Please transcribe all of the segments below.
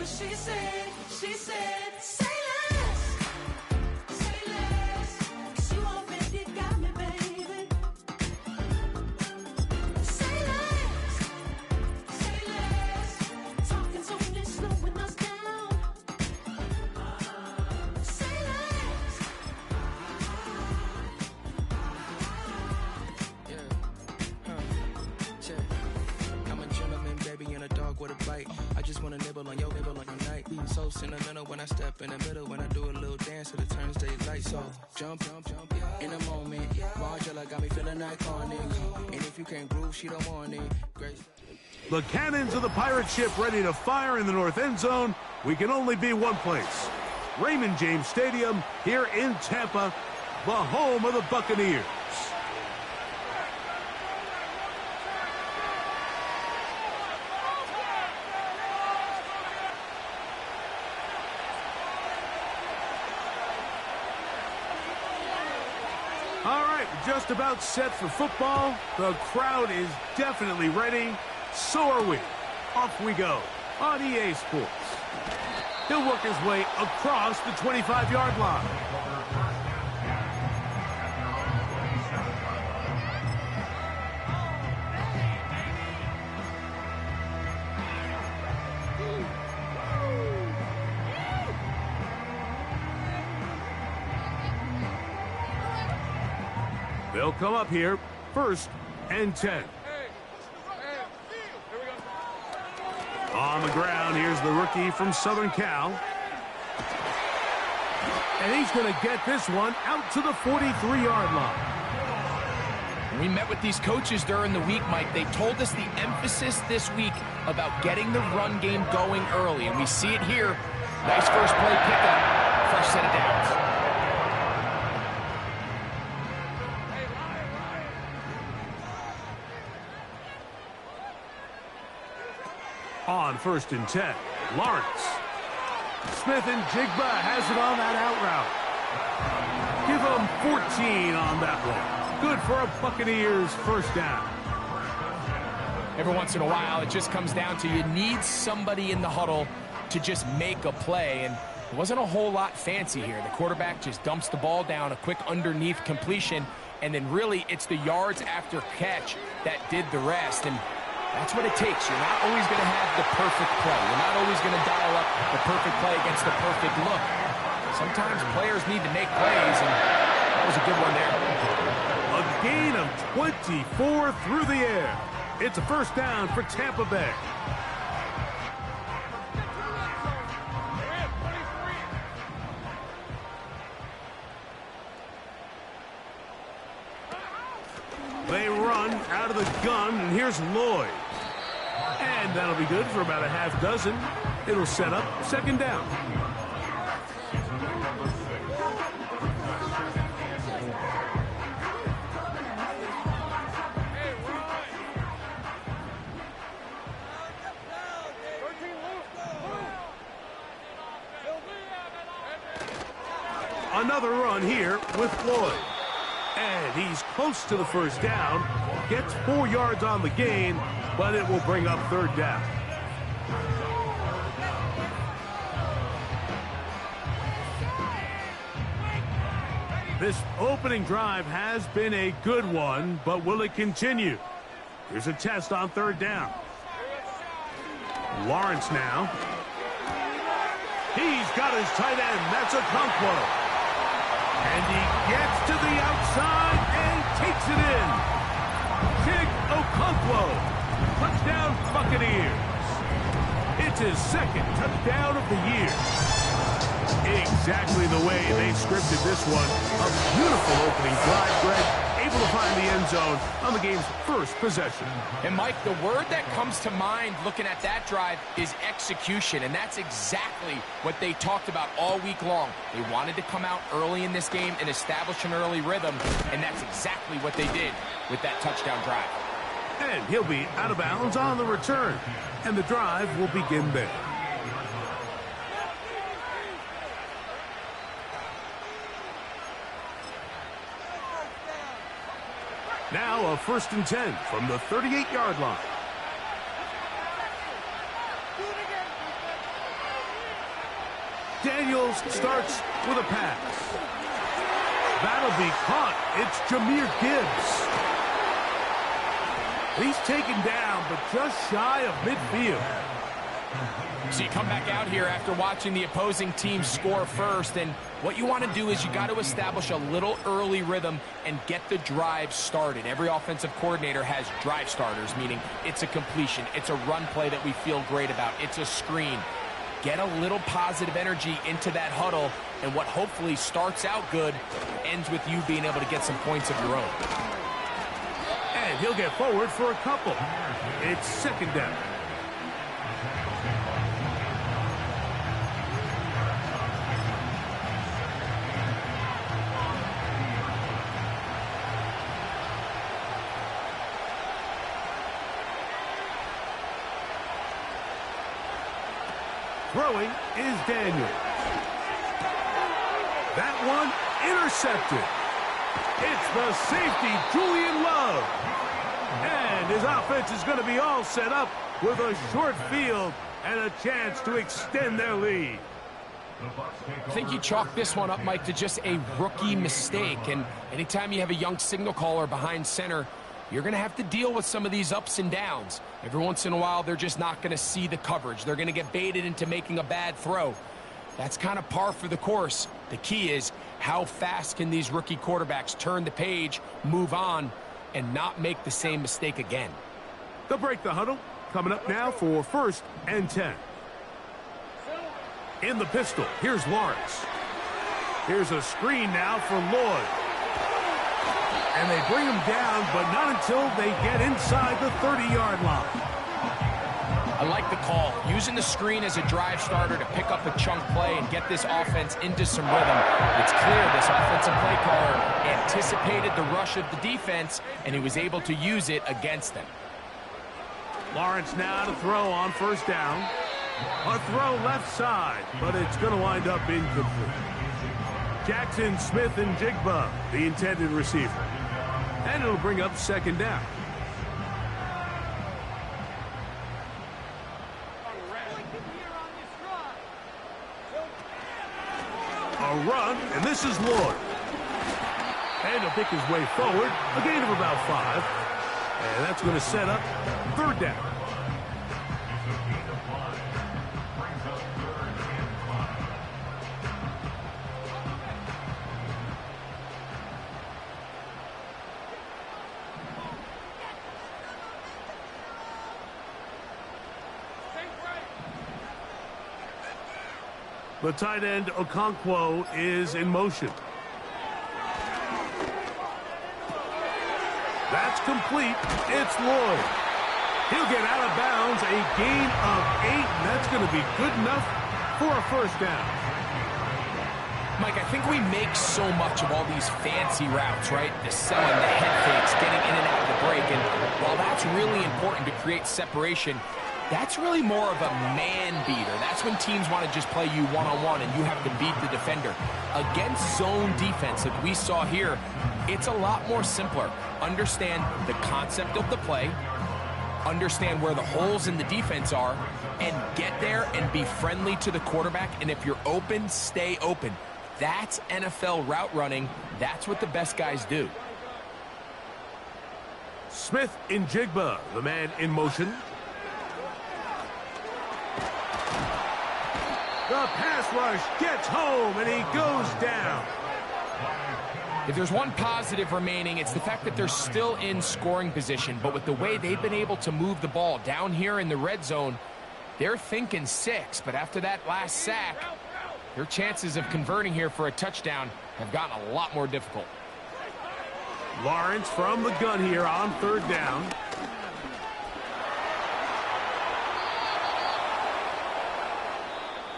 She said, say less, cause you already got me, baby. Say less, talking so much, slowing us down. Say less. I'm a gentleman, baby, and a dog with a bite. I just wanna nibble on your night. So sentimental when I step in the middle. When I do a little dance, till it turns daylight. So jump, in a moment. Margella got me feeling iconic. And if you can't groove, she don't want it. Great. The cannons of the pirate ship ready to fire in the north end zone. We can only be one place. Raymond James Stadium here in Tampa, the home of the Buccaneers. All right, just about set for football. The crowd is definitely ready. So are we. Off we go on EA Sports. He'll work his way across the 25-yard line. They'll come up here, 1st and 10. On the ground, here's the rookie from Southern Cal. And he's going to get this one out to the 43-yard line. We met with these coaches during the week, Mike. They told us the emphasis this week about getting the run game going early, and we see it here. Nice first play pickup, first set of downs. On 1st and 10, Lawrence. Smith and Jigba has it on that out route. Give him 14 on that one. Good for a Buccaneers first down. Every once in a while, it just comes down to you need somebody in the huddle to just make a play, and it wasn't a whole lot fancy here. The quarterback just dumps the ball down, a quick underneath completion, and then really it's the yards after catch that did the rest. And that's what it takes. You're not always going to have the perfect play. You're not always going to dial up the perfect play against the perfect look. Sometimes players need to make plays, and that was a good one there. A gain of 24 through the air. It's a first down for Tampa Bay. They run out of the gun, and here's Lloyd. And that'll be good for about a half dozen. It'll set up 2nd down. Another run here with Lloyd. And he's close to the first down. Gets 4 yards on the gain, but it will bring up 3rd down. This opening drive has been a good one, but will it continue? Here's a test on 3rd down. Lawrence now. He's got his tight end. That's Okonkwo. And he gets to the outside and takes it in. Chig Okonkwo. Touchdown, Buccaneers. It's his 2nd touchdown of the year. Exactly the way they scripted this one. A beautiful opening drive, Greg. Able to find the end zone on the game's first possession. And, Mike, the word that comes to mind looking at that drive is execution, and that's exactly what they talked about all week long. They wanted to come out early in this game and establish an early rhythm, and that's exactly what they did with that touchdown drive. And he'll be out of bounds on the return, and the drive will begin there. Now a 1st and 10 from the 38-yard line. Daniels starts with a pass. That'll be caught. It's Jahmyr Gibbs. He's taken down, but just shy of midfield. So you come back out here after watching the opposing team score first, and what you want to do is you got to establish a little early rhythm and get the drive started. Every offensive coordinator has drive starters, meaning it's a completion, it's a run play that we feel great about, it's a screen. Get a little positive energy into that huddle, and what hopefully starts out good ends with you being able to get some points of your own. And he'll get forward for a couple. It's second down. Throwing is Daniel. That one intercepted. It's the safety, Julian Love. And his offense is going to be all set up with a short field and a chance to extend their lead. I think you chalk this one up, Mike, to just a rookie mistake. And anytime you have a young signal caller behind center, you're going to have to deal with some of these ups and downs. Every once in a while, they're just not going to see the coverage. They're going to get baited into making a bad throw. That's kind of par for the course. The key is how fast can these rookie quarterbacks turn the page, move on, and not make the same mistake again. They'll break the huddle. Coming up now for 1st and 10. In the pistol, here's Lawrence. Here's a screen now for Lloyd. And they bring him down, but not until they get inside the 30-yard line. I like the call. Using the screen as a drive starter to pick up a chunk play and get this offense into some rhythm. It's clear this offensive play caller anticipated the rush of the defense, and he was able to use it against them. Lawrence now to throw on 1st down. A throw left side, but it's going to wind up incomplete. Jackson, Smith, and Jigba, the intended receiver. And it'll bring up 2nd down. A run, and this is Lloyd. And he'll pick his way forward, a gain of about 5. And that's going to set up 3rd down. The tight end, Okonkwo, is in motion. That's complete. It's Lloyd. He'll get out of bounds, a gain of 8, and that's going to be good enough for a 1st down. Mike, I think we make so much of all these fancy routes, right? The selling, the head fakes, getting in and out of the break, and while that's really important to create separation, that's really more of a man beater. That's when teams want to just play you one-on-one and you have to beat the defender. Against zone defense that we saw here, it's a lot more simpler. Understand the concept of the play, understand where the holes in the defense are, and get there and be friendly to the quarterback. And if you're open, stay open. That's NFL route running. That's what the best guys do. Smith in Jigba, the man in motion. The pass rush gets home, and he goes down. If there's one positive remaining, it's the fact that they're still in scoring position. But with the way they've been able to move the ball down here in the red zone, they're thinking 6. But after that last sack, their chances of converting here for a touchdown have gotten a lot more difficult. Lawrence from the gun here on 3rd down.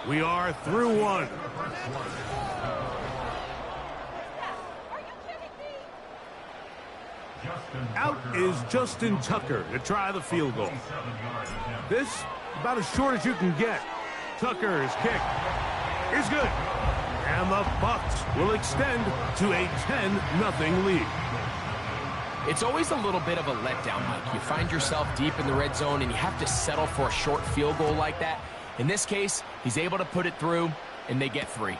We are through 1. Out is Justin Tucker to try the field goal. This, about as short as you can get. Tucker's kick is good. And the Bucs will extend to a 10-0 lead. It's always a little bit of a letdown, Mike. You find yourself deep in the red zone and you have to settle for a short field goal like that. In this case, he's able to put it through. and they get 3.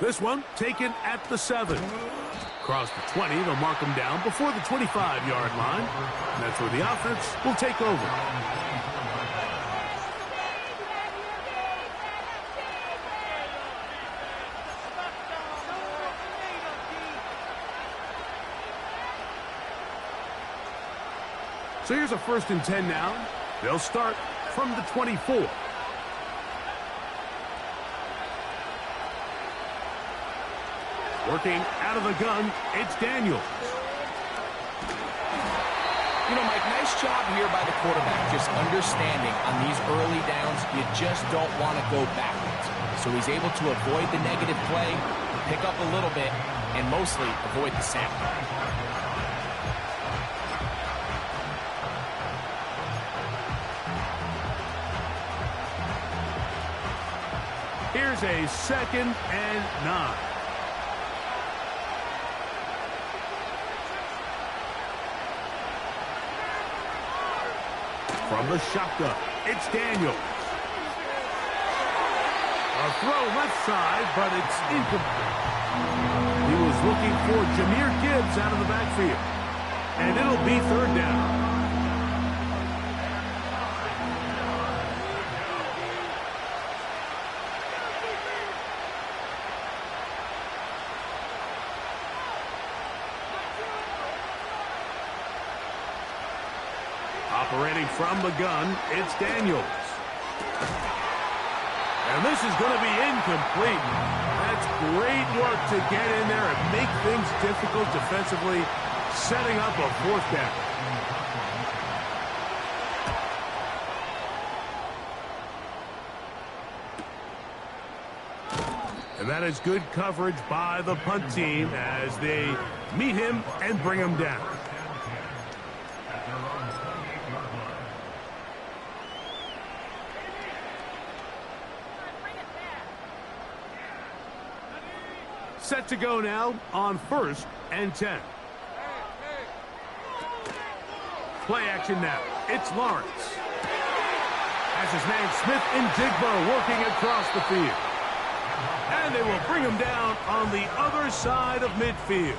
This one taken at the 7. Across the 20, they'll mark them down before the 25-yard line. And that's where the offense will take over. So here's a 1st and 10 now. They'll start from the 24. Working out of the gun, it's Daniels. You know, Mike, nice job here by the quarterback, just understanding on these early downs, you just don't want to go backwards. So he's able to avoid the negative play, pick up a little bit, and mostly avoid the sack. Here's a 2nd and 9. From the shotgun, it's Daniels. A throw left side, but it's incomplete. He was looking for Jahmyr Gibbs out of the backfield. And it'll be 3rd down. Operating from the gun, it's Daniels. And this is going to be incomplete. That's great work to get in there and make things difficult defensively, setting up a 4th down. And that is good coverage by the punt team as they meet him and bring him down. Set to go now on 1st and 10. Play action now. It's Lawrence. Has his man Smith and Jigba working across the field. And they will bring him down on the other side of midfield.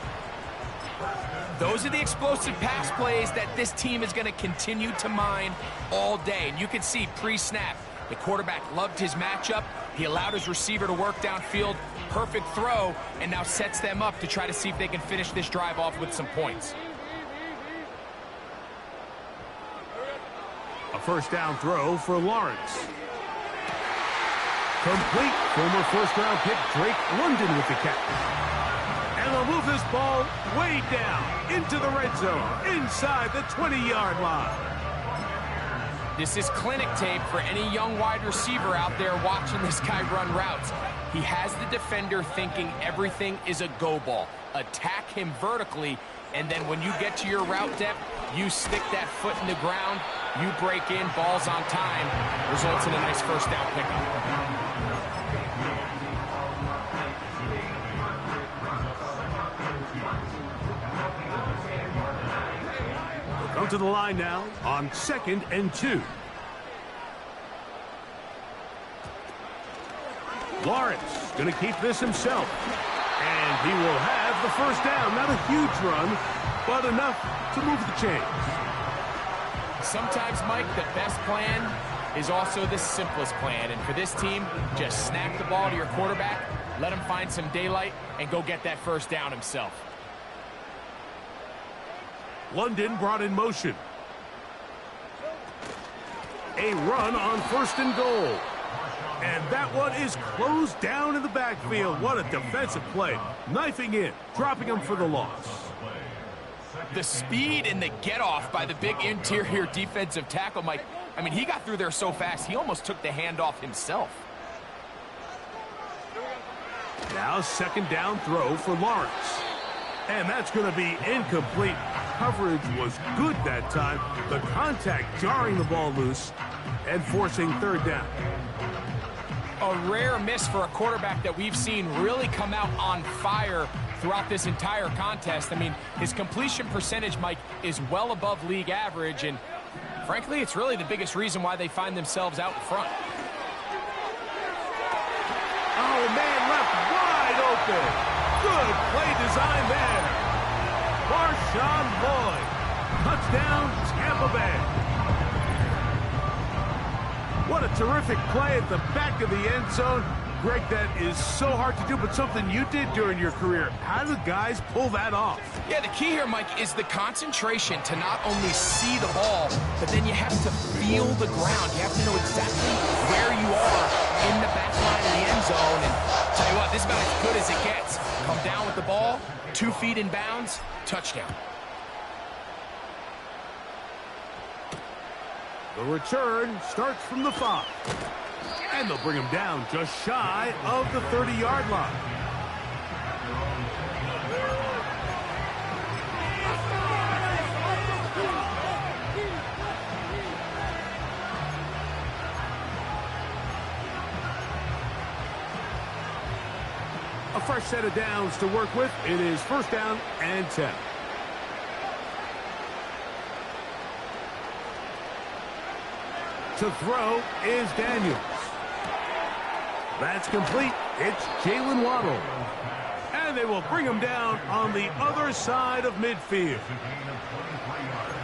Those are the explosive pass plays that this team is going to continue to mine all day. And you can see pre-snap, the quarterback loved his matchup. He allowed his receiver to work downfield. Perfect throw, and now sets them up to try to see if they can finish this drive off with some points. A 1st down throw for Lawrence. Complete. Former 1st-round pick Drake London with the catch. And they'll move this ball way down into the red zone, inside the 20-yard line. This is clinic tape for any young wide receiver out there watching this guy run routes. He has the defender thinking everything is a go ball. Attack him vertically, and then when you get to your route depth, you stick that foot in the ground, you break in, ball's on time, results in a nice 1st down pickup. Come to the line now on 2nd and 2. Lawrence going to keep this himself. And he will have the 1st down. Not a huge run, but enough to move the chains. Sometimes, Mike, the best plan is also the simplest plan. And for this team, just snap the ball to your quarterback, let him find some daylight, and go get that 1st down himself. London brought in motion. A run on 1st and goal. And that one is closed down in the backfield. What a defensive play. Knifing in, dropping him for the loss. The speed and the get-off by the big interior defensive tackle, Mike. I mean, he got through there so fast, he almost took the handoff himself. Now 2nd down throw for Lawrence. And that's going to be incomplete. Coverage was good that time. The contact jarring the ball loose and forcing 3rd down. A rare miss for a quarterback that we've seen really come out on fire throughout this entire contest. I mean, his completion percentage, Mike, is well above league average, and frankly, it's really the biggest reason why they find themselves out in front. Oh, Marshawn Lloyd. Touchdown, Tampa Bay. What a terrific play at the back of the end zone. Greg, that is so hard to do, but something you did during your career. How do the guys pull that off? Yeah, the key here, Mike, is the concentration to not only see the ball, but then you have to feel the ground. You have to know exactly where you are in the back line of the end zone. And tell you what, this is about as good as it gets. Come down with the ball, 2 feet in bounds, touchdown. The return starts from the 5. And they'll bring him down just shy of the 30-yard line. A fresh set of downs to work with. It is first down and 10. To throw is Daniels. That's complete. It's Jalen Waddle. And they will bring him down on the other side of midfield.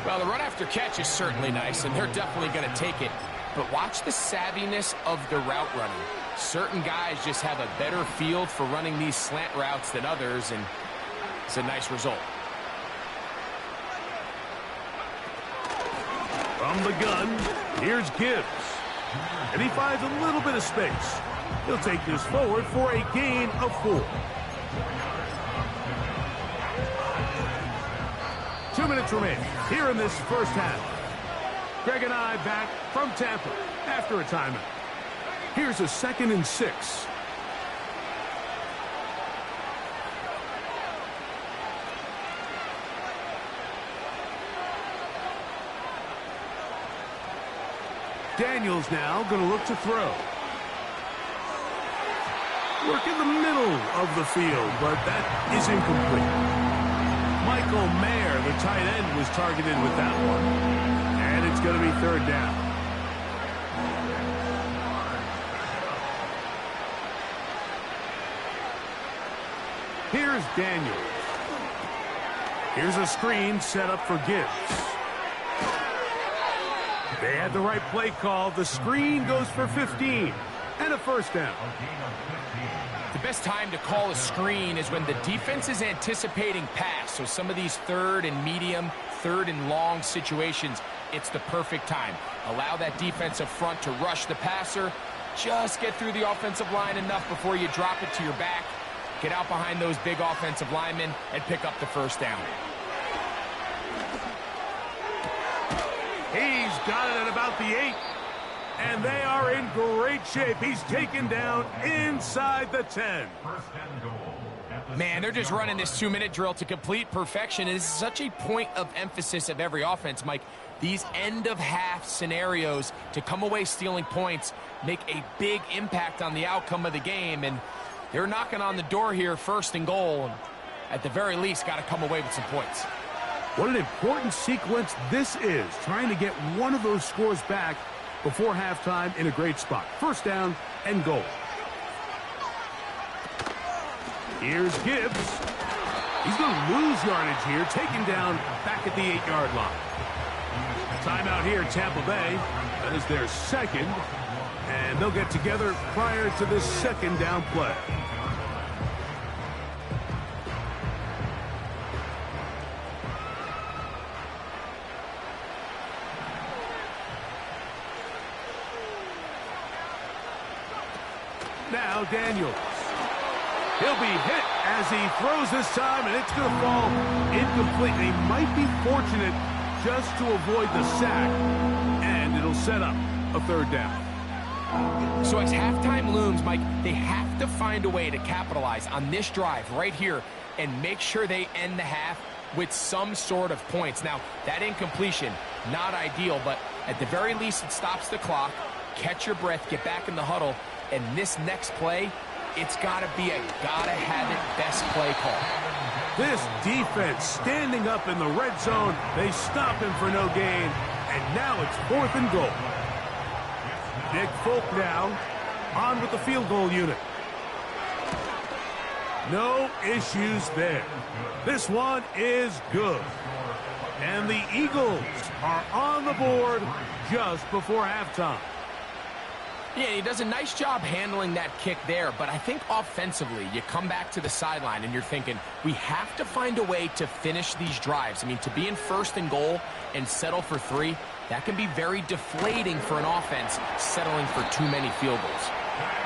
Well, the run after catch is certainly nice, and they're definitely going to take it. But watch the savviness of the route running. Certain guys just have a better feel for running these slant routes than others, and it's a nice result. From the gun, here's Gibbs. And he finds a little bit of space. He'll take this forward for a gain of 4. 2 minutes remaining here in this first half. Greg and I back from Tampa after a timeout. Here's a 2nd and 6. Daniels now going to look to throw. Work in the middle of the field, but that is incomplete. Michael Mayer, the tight end, was targeted with that one. And it's going to be 3rd down. Here's Daniels. Here's a screen set up for Gibbs. They had the right play call. The screen goes for 15 and a first down. The best time to call a screen is when the defense is anticipating pass. So some of these 3rd and medium, 3rd and long situations, it's the perfect time. Allow that defensive front to rush the passer. Just get through the offensive line enough before you drop it to your back. Get out behind those big offensive linemen and pick up the first down. He's got it at about the 8. And they are in great shape. He's taken down inside the 10. Man, they're just running this 2-minute drill to complete perfection. It is such a point of emphasis of every offense, Mike. These end-of-half scenarios to come away stealing points make a big impact on the outcome of the game. And they're knocking on the door here, 1st and goal. And at the very least, got to come away with some points. What an important sequence this is, trying to get one of those scores back before halftime in a great spot. First down and goal. Here's Gibbs. He's going to lose yardage here, taken down back at the 8-yard line. Timeout here, Tampa Bay. That is their 2nd, and they'll get together prior to this 2nd down play. Now Daniels. He'll be hit as he throws this time, and it's going to fall incomplete. He might be fortunate just to avoid the sack, and it'll set up a 3rd down. So as halftime looms, Mike, they have to find a way to capitalize on this drive right here and make sure they end the half with some sort of points. Now, that incompletion, not ideal, but at the very least it stops the clock. Catch your breath, get back in the huddle, and this next play, it's got to be a gotta-have-it best play call. This defense standing up in the red zone. They stop him for no gain, and now it's 4th and goal. Nick Folk now on with the field goal unit. No issues there. This one is good. And the Eagles are on the board just before halftime. Yeah, he does a nice job handling that kick there, but I think offensively, you come back to the sideline and you're thinking, we have to find a way to finish these drives. I mean, to be in first and goal and settle for 3, that can be very deflating for an offense settling for too many field goals.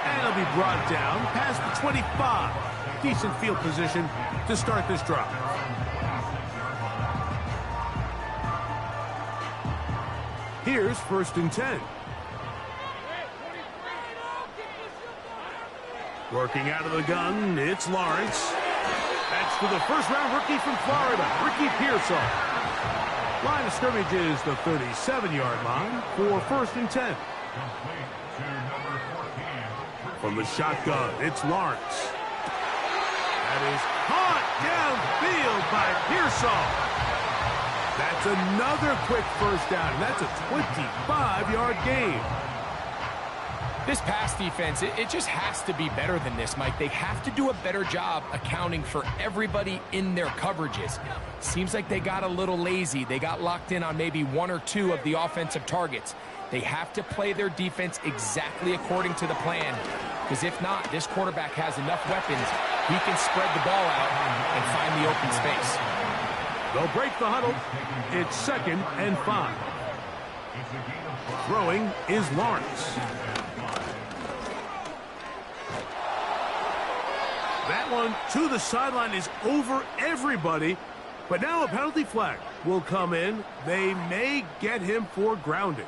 And it'll be brought down past the 25. Decent field position to start this drive. Here's 1st and 10. Working out of the gun, it's Lawrence. That's to the first-round rookie from Florida, Ricky Pearsall. Line of scrimmage is the 37-yard line for 1st and 10. From the shotgun, it's Lawrence. That is caught downfield by Pearsall. That's another quick first down, and that's a 25-yard gain. This pass defense, it just has to be better than this, Mike. They have to do a better job accounting for everybody in their coverages. Seems like they got a little lazy. They got locked in on maybe 1 or 2 of the offensive targets. They have to play their defense exactly according to the plan, because if not, this quarterback has enough weapons. He can spread the ball out and find the open space. They'll break the huddle. It's 2nd and 5. Throwing is Lawrence. That one to the sideline is over everybody, but now a penalty flag will come in. They may get him for grounding.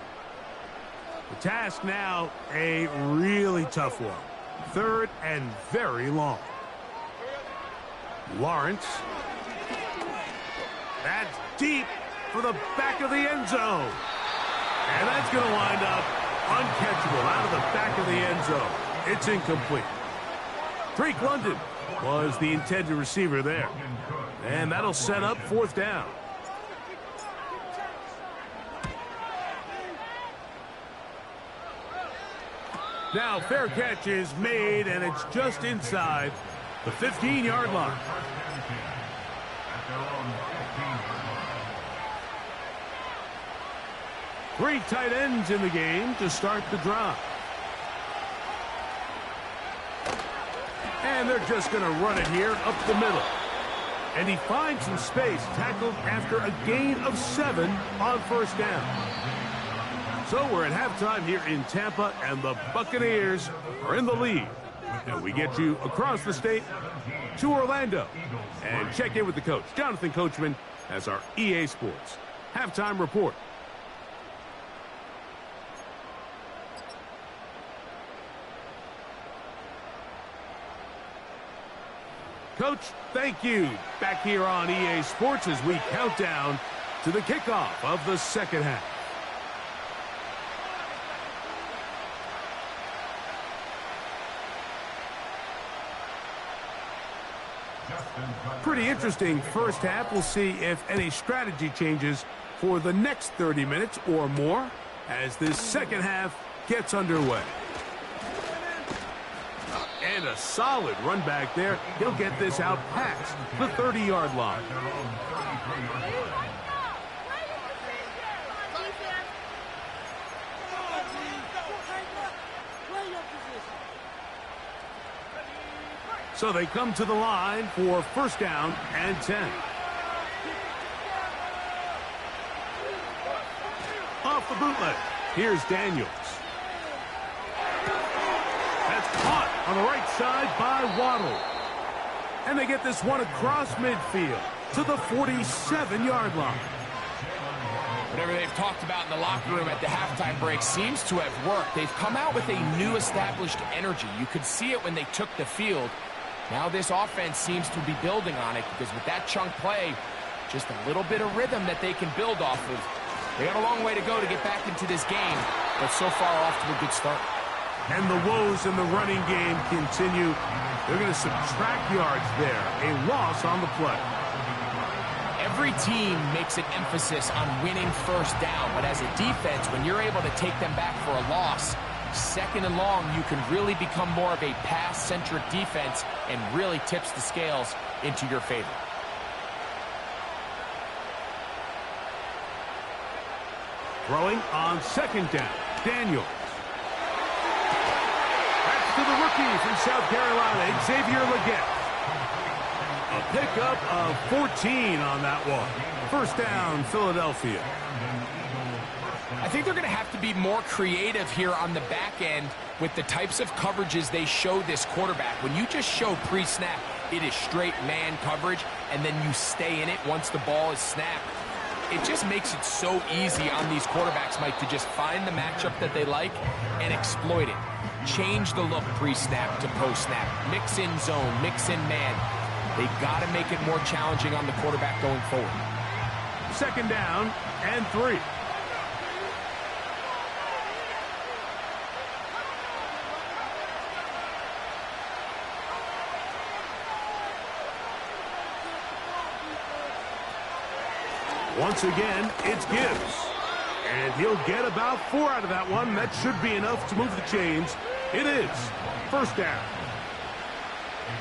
The task now, a really tough one. 3rd and very long. Lawrence. That's deep for the back of the end zone. And that's going to wind up uncatchable out of the back of the end zone. It's incomplete. Drake London was the intended receiver there. And that'll set up 4th down. Now, fair catch is made, and it's just inside the 15-yard line. Three tight ends in the game to start the drive. And they're just going to run it here up the middle. And he finds some space, tackled after a gain of 7 on 1st down. So we're at halftime here in Tampa, and the Buccaneers are in the lead. And we get you across the state to Orlando. And check in with the coach, Jonathan Coachman, as our EA Sports halftime report. Coach, thank you. Back here on EA Sports as we count down to the kickoff of the second half. Pretty interesting first half. We'll see if any strategy changes for the next 30 minutes or more as this second half gets underway. And a solid run back there. He'll get this out past the 30-yard line. So they come to the line for 1st down and 10. Off the bootleg, here's Daniels. That's caught on the right side by Waddle. And they get this one across midfield to the 47-yard line. Whatever they've talked about in the locker room at the halftime break seems to have worked. They've come out with a new established energy. You could see it when they took the field. Now this offense seems to be building on it because with that chunk play, just a little bit of rhythm that they can build off of. They got a long way to go to get back into this game, but so far off to a good start. And the woes in the running game continue. They're going to subtract yards there. A loss on the play. Every team makes an emphasis on winning 1st down, but as a defense, when you're able to take them back for a loss, Second and long, you can really become more of a pass-centric defense and really tips the scales into your favor. Throwing on second down, Daniels. That's to the rookie from South Carolina, Xavier Legette. A pickup of 14 on that one. First down, Philadelphia. I think they're going to have to be more creative here on the back end with the types of coverages they show this quarterback. When you just show pre-snap, it is straight man coverage, and then you stay in it once the ball is snapped. It just makes it so easy on these quarterbacks, Mike, to just find the matchup that they like and exploit it. Change the look pre-snap to post-snap. Mix in zone, mix in man. They got to make it more challenging on the quarterback going forward. Second down and 3. Once again, it's Gibbs. And he'll get about 4 out of that one. That should be enough to move the chains. It is. First down.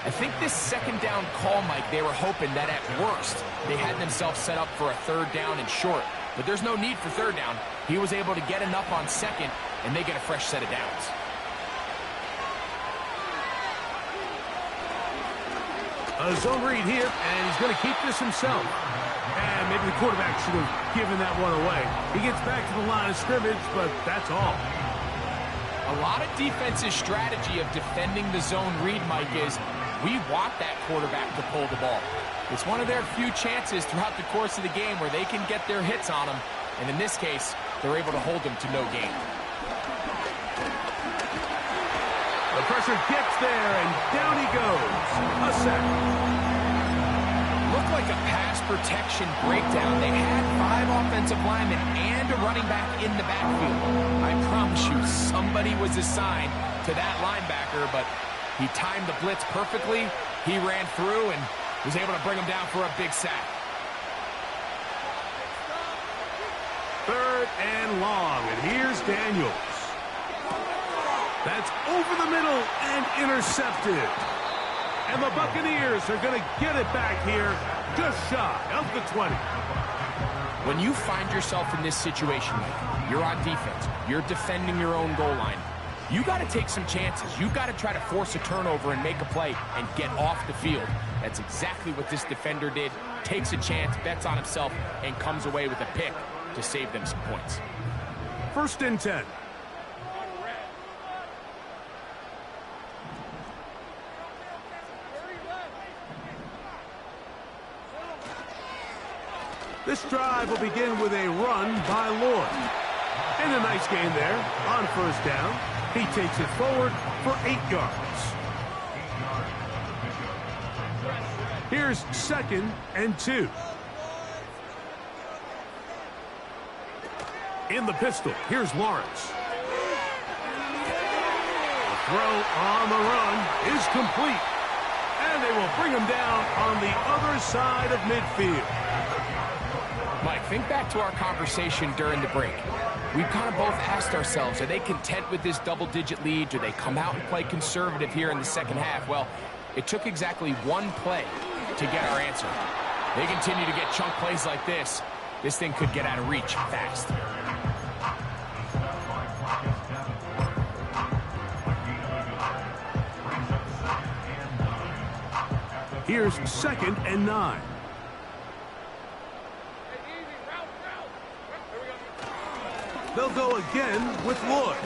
I think this second down call, Mike, they were hoping that at worst they had themselves set up for a third down and short. But there's no need for third down. He was able to get enough on second, and they get a fresh set of downs. A zone read here, and he's going to keep this himself. And maybe the quarterback should have given that one away. He gets back to the line of scrimmage, but that's all. A lot of defense's strategy of defending the zone read, Mike, is we want that quarterback to pull the ball. It's one of their few chances throughout the course of the game where they can get their hits on him. And in this case, they're able to hold him to no gain. The pressure gets there, and down he goes. A sack. Looked like a pass protection breakdown. They had 5 offensive linemen and a running back in the backfield. I promise you, somebody was assigned to that linebacker, but he timed the blitz perfectly. He ran through and was able to bring him down for a big sack. Third and long, and here's Daniels. That's over the middle and intercepted. And the Buccaneers are going to get it back here just shy of the 20. When you find yourself in this situation, Mike, you're on defense, you're defending your own goal line, you got to take some chances. You got to try to force a turnover and make a play and get off the field. That's exactly what this defender did. Takes a chance, bets on himself, and comes away with a pick to save them some points. First and 10. This drive will begin with a run by Lloyd. And a nice gain there on first down. He takes it forward for 8 yards. Here's second and 2. In the pistol, here's Lawrence. The throw on the run is complete. And they will bring him down on the other side of midfield. Mike, think back to our conversation during the break. We've kind of both asked ourselves, are they content with this double-digit lead? Do they come out and play conservative here in the second half? Well, it took exactly 1 play to get our answer. They continue to get chunk plays like this. This thing could get out of reach fast. Here's second and 9. They'll go again with Lloyd.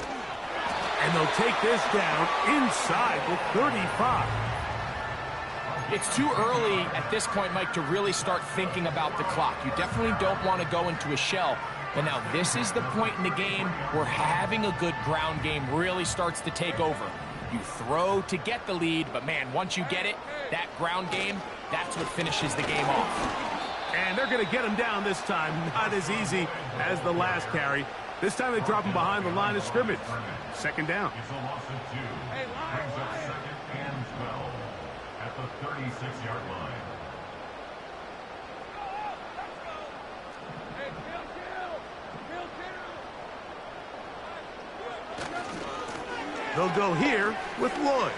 And they'll take this down inside the 35. It's too early at this point, Mike, to really start thinking about the clock. You definitely don't want to go into a shell. But now this is the point in the game where having a good ground game really starts to take over. You throw to get the lead, but man, once you get it, that ground game, that's what finishes the game off. And they're going to get him down this time. Not as easy as the last carry. This time they drop him behind the line of scrimmage. Second down. It's a loss of 2. Brings up second and 12 at the 36-yard line. They'll go here with Lloyd.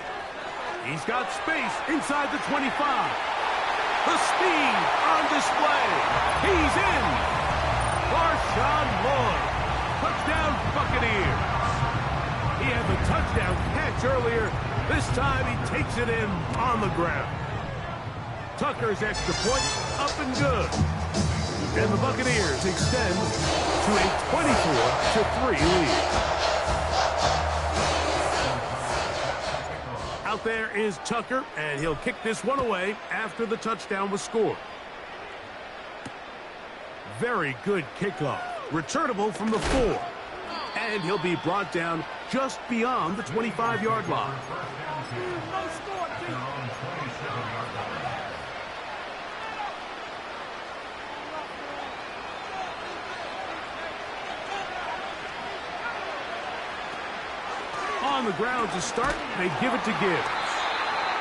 He's got space inside the 25. The speed on display. He's in. Marshawn Lloyd. Touchdown Buccaneers. He had the touchdown catch earlier. This time he takes it in on the ground. Tucker's extra point up and good. And the Buccaneers extend to a 24-3 lead. Out there is Tucker, and he'll kick this one away after the touchdown was scored. Very good kickoff. Returnable from the 4. And he'll be brought down just beyond the 25-yard line. On the ground to start, they give it to Gibbs.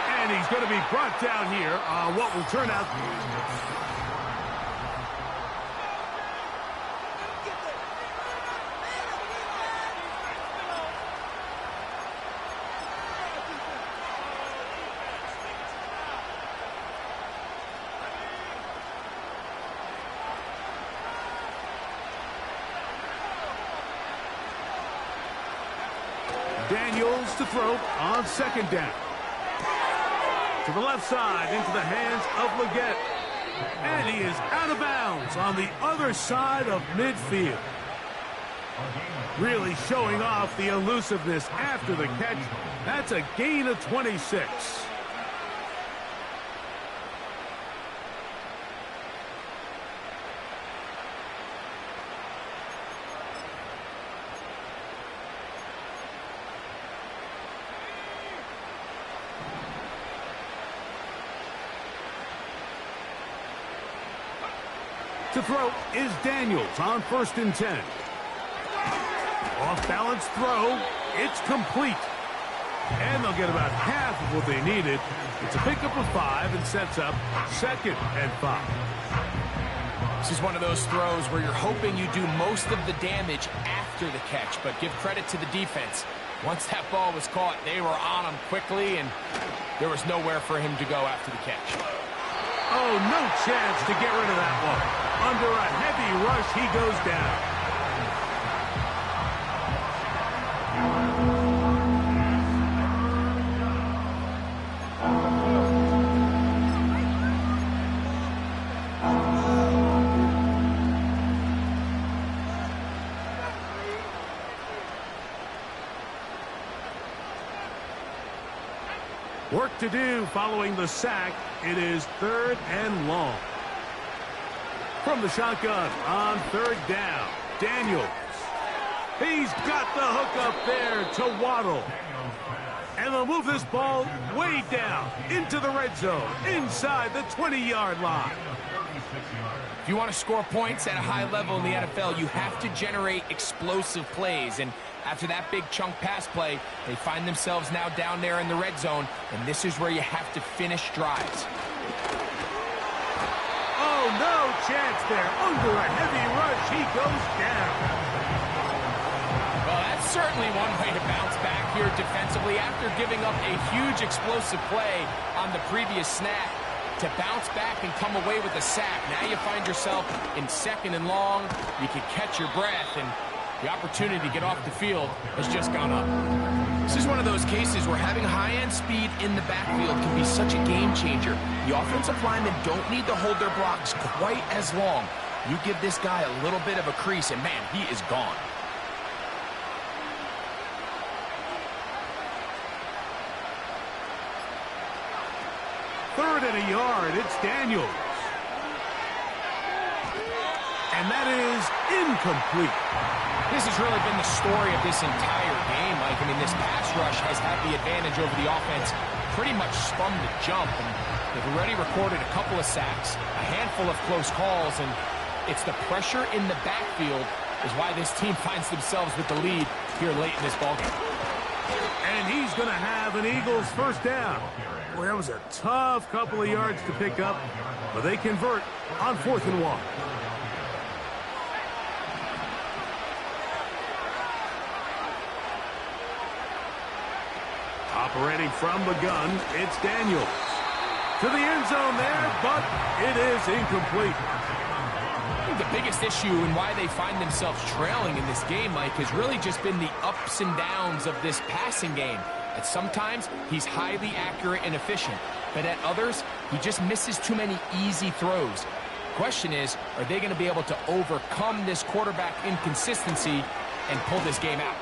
And he's going to be brought down here on what will turn out... Daniels to throw on second down. To the left side, into the hands of Leggett. And he is out of bounds on the other side of midfield. Really showing off the elusiveness after the catch. That's a gain of 26. To throw is Daniels on 1st and 10. Off-balance throw. It's complete. And they'll get about half of what they needed. It's a pickup of 5 and sets up 2nd and 5. This is one of those throws where you're hoping you do most of the damage after the catch, but give credit to the defense. Once that ball was caught, they were on him quickly, and there was nowhere for him to go after the catch. Oh, no chance to get rid of that one. Under a heavy rush, he goes down. Work to do following the sack. It is 3rd and long. From the shotgun on 3rd down, Daniels. He's got the hook up there to Waddle. And they'll move this ball way down into the red zone, inside the 20-yard line. If you want to score points at a high level in the NFL, you have to generate explosive plays. And after that big chunk pass play, they find themselves now down there in the red zone, and this is where you have to finish drives. Oh, no chance there. Under a heavy rush, he goes down. Well, that's certainly one way to bounce back here defensively after giving up a huge explosive play on the previous snap. To bounce back and come away with a sack. Now you find yourself in 2nd and long. You can catch your breath, and the opportunity to get off the field has just gone up. This is one of those cases where having high-end speed in the backfield can be such a game changer. The offensive linemen don't need to hold their blocks quite as long. You give this guy a little bit of a crease, and man, he is gone. Third and a yard. It's Daniels. And that is incomplete. This has really been the story of this entire game, Mike. I mean, this pass rush has had the advantage over the offense pretty much from the jump. And they've already recorded a couple of sacks, a handful of close calls, and it's the pressure in the backfield is why this team finds themselves with the lead here late in this ballgame. And he's going to have an Eagles first down. Boy, that was a tough couple of yards to pick up, but they convert on 4th and 1. Operating from the gun, it's Daniels. To the end zone there, but it is incomplete. I think the biggest issue and why they find themselves trailing in this game, Mike, has really just been the ups and downs of this passing game. At sometimes, he's highly accurate and efficient, but at others, he just misses too many easy throws. Question is, are they going to be able to overcome this quarterback inconsistency and pull this game out?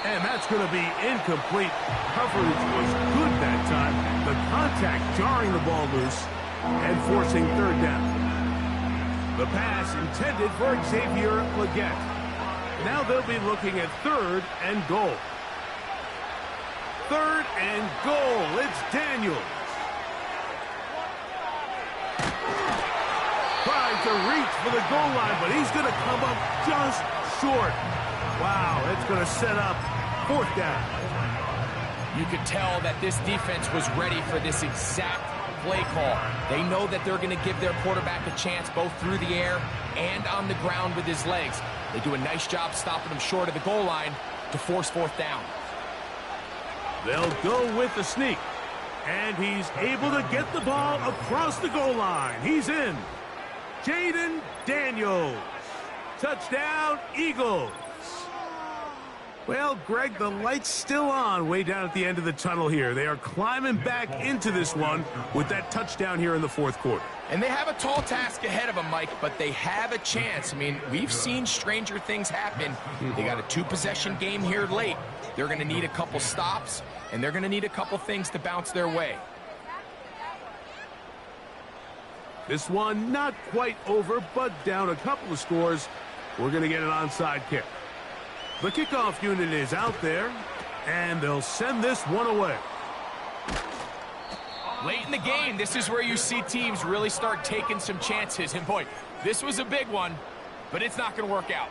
And that's going to be incomplete. Coverage was good that time. The contact jarring the ball loose and forcing third down. The pass intended for Xavier Legette. Now they'll be looking at third and goal. Third and goal. It's Daniels. Trying to reach for the goal line, but he's going to come up just short. Wow, it's going to set up fourth down. You could tell that this defense was ready for this exact play call. They know that they're going to give their quarterback a chance both through the air and on the ground with his legs. They do a nice job stopping him short of the goal line to force fourth down. They'll go with the sneak. And he's able to get the ball across the goal line. He's in. Jaden Daniels. Touchdown, Eagles. Well, Greg, the light's still on way down at the end of the tunnel here. They are climbing back into this one with that touchdown here in the fourth quarter. And they have a tall task ahead of them, Mike, but they have a chance. I mean, we've seen stranger things happen. They got a two-possession game here late. They're going to need a couple stops, and they're going to need a couple things to bounce their way. This one not quite over, but down a couple of scores. We're going to get an onside kick. The kickoff unit is out there, and they'll send this one away. Late in the game, this is where you see teams really start taking some chances. And boy, this was a big one, but it's not going to work out.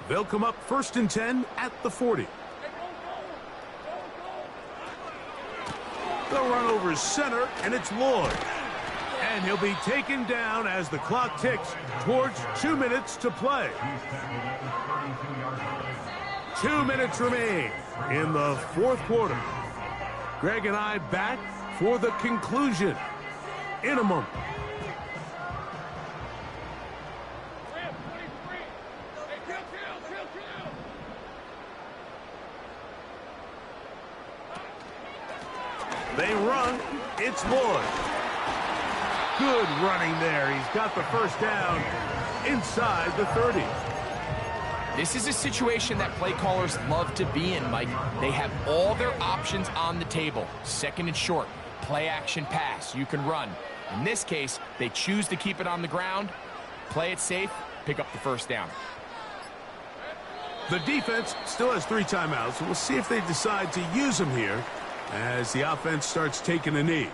They'll come up 1st and 10 at the 40. They'll run over center, and it's Lloyd. And he'll be taken down as the clock ticks towards 2 minutes to play. 2 minutes remain in the fourth quarter. Greg and I back for the conclusion in a moment. They run. It's Lloyd. Good running there. He's got the first down inside the 30. This is a situation that play callers love to be in, Mike. They have all their options on the table. Second and short, play action pass. You can run. In this case, they choose to keep it on the ground, play it safe, pick up the first down. The defense still has 3 timeouts. We'll see if they decide to use them here as the offense starts taking a knee.